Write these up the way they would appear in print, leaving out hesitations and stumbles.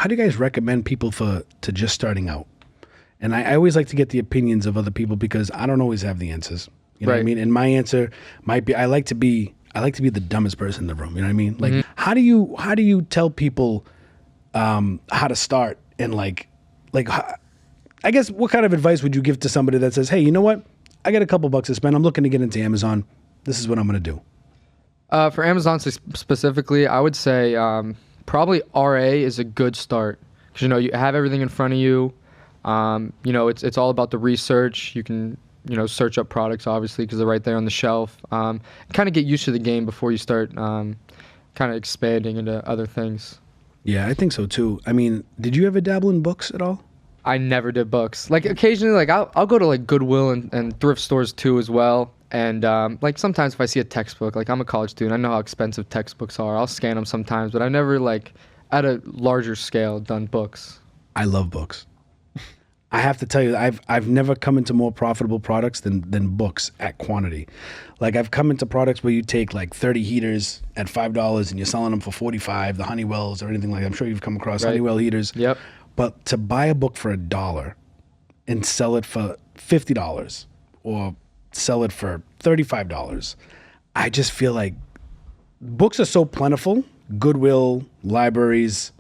do you guys recommend people to just starting out? And I always like to get the opinions of other people because I don't always have the answers. You know what I mean? And my answer might be I like to be the dumbest person in the room. You know what I mean? Like how do you tell people how to start and like I guess what kind of advice would you give to somebody that says, hey, you know what? I got a couple bucks to spend. I'm looking to get into Amazon. This is what I'm going to do. For Amazon specifically, I would say probably RA is a good start because you have everything in front of you. It's all about the research. You can search up products obviously because they're right there on the shelf. Kind of get used to the game before you start kind of expanding into other things. Yeah, I think so too. I mean, did you ever dabble in books at all? I never did books. Like occasionally, like I'll go to like Goodwill and thrift stores too as well. And like sometimes if I see a textbook, like I'm a college student, I know how expensive textbooks are. I'll scan them sometimes, but I never like at a larger scale done books. I love books. I have to tell you, I've never come into more profitable products than books at quantity. Like I've come into products where you take like 30 heaters at $5 and you're selling them for $45, the Honeywells or anything like that. I'm sure you've come across Honeywell heaters. Yep. But to buy a book for $1 and sell it for $50 or sell it for $35, I just feel like books are so plentiful. Goodwill, libraries,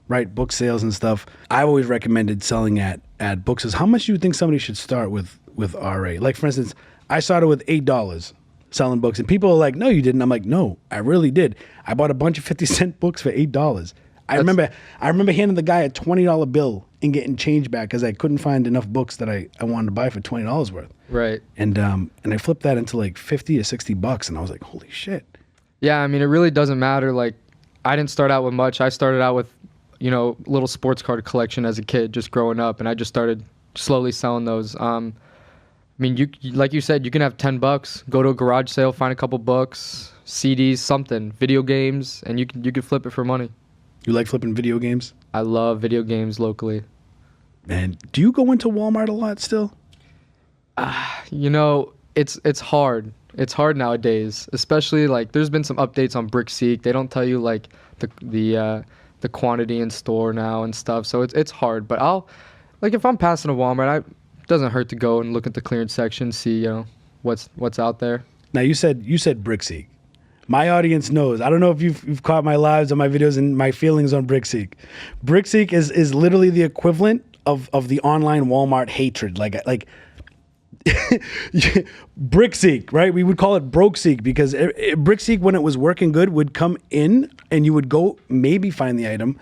right, book sales and stuff. I've always recommended selling at book sales. How much do you think somebody should start with RA? Like for instance, I started with $8 selling books and people are like, no, you didn't. I'm like, no, I really did. I bought a bunch of 50-cent books for $8. I remember handing the guy a $20 bill and getting change back because I couldn't find enough books that I wanted to buy for $20 worth. Right. And I flipped that into like 50 or $60 and I was like, holy shit. Yeah, I mean, it really doesn't matter. Like, I didn't start out with much. I started out with, little sports card collection as a kid, just growing up, and I just started slowly selling those. I mean, you like you said, you can have $10, go to a garage sale, find a couple books, CDs, something, video games, and you can flip it for money. You like flipping video games? I love video games locally. Man, do you go into Walmart a lot still? It's hard. It's hard nowadays, especially like there's been some updates on BrickSeek. They don't tell you like the quantity in store now and stuff. So it's hard. But if I'm passing a Walmart, it doesn't hurt to go and look at the clearance section, see what's out there. Now you said BrickSeek. My audience knows. I don't know if you've caught my lives or my videos and my feelings on BrickSeek. BrickSeek is literally the equivalent of the online Walmart hatred. Like BrickSeek, right? We would call it BrokeSeek because BrickSeek, when it was working good, would come in and you would go maybe find the item.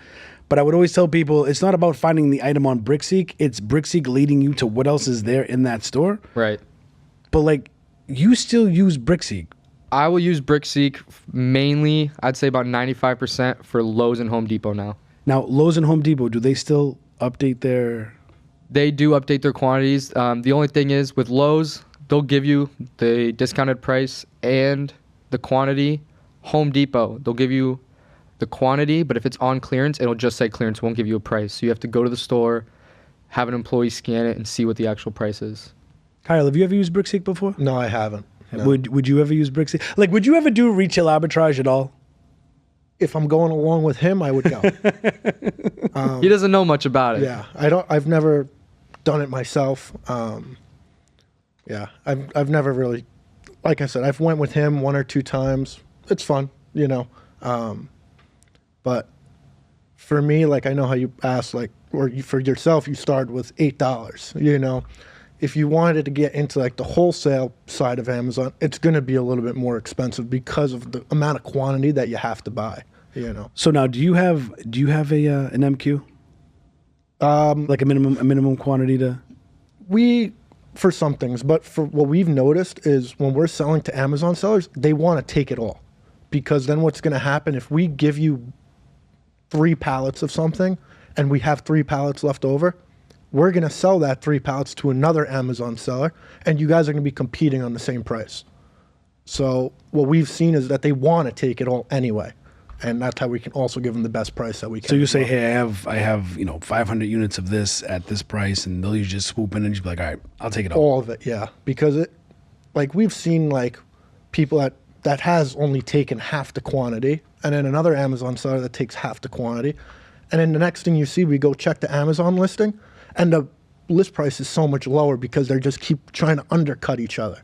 But I would always tell people it's not about finding the item on BrickSeek. It's BrickSeek leading you to what else is there in that store. Right. But like, you still use BrickSeek. I will use BrickSeek mainly, I'd say about 95% for Lowe's and Home Depot now. Now, Lowe's and Home Depot, do they still update their... They do update their quantities. The only thing is with Lowe's, they'll give you the discounted price and the quantity. Home Depot, they'll give you the quantity, but if it's on clearance, it'll just say clearance, won't give you a price. So you have to go to the store, have an employee scan it, and see what the actual price is. Kyle, have you ever used BrickSeek before? No, I haven't. No. Would you ever use BrickSeek? Like, would you ever do retail arbitrage at all? If I'm going along with him, I would go. He doesn't know much about it. Yeah, I've never done it myself. Yeah, I've never really, like I said, I've went with him 1 or 2 times. It's fun, but for me, like I know how you asked, like, or for yourself, you started with $8. If you wanted to get into like the wholesale side of Amazon, it's going to be a little bit more expensive because of the amount of quantity that you have to buy. So now, do you have an MQ? Like a minimum quantity to? For some things, but for what we've noticed is when we're selling to Amazon sellers, they want to take it all, because then what's going to happen if we give you 3 pallets of something and we have 3 pallets left over, we're going to sell that 3 pallets to another Amazon seller, and you guys are going to be competing on the same price. So what we've seen is that they want to take it all anyway, and that's how we can also give them the best price that we can. So you say, hey, I have 500 units of this at this price, and they'll just swoop in and just be like, all right, I'll take it all. All of it, yeah, because we've seen like people that has only taken half the quantity, and then another Amazon seller that takes half the quantity. And then the next thing you see, we go check the Amazon listing, and the list price is so much lower because they just keep trying to undercut each other.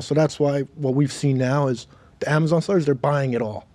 So that's why what we've seen now is the Amazon sellers, they're buying it all.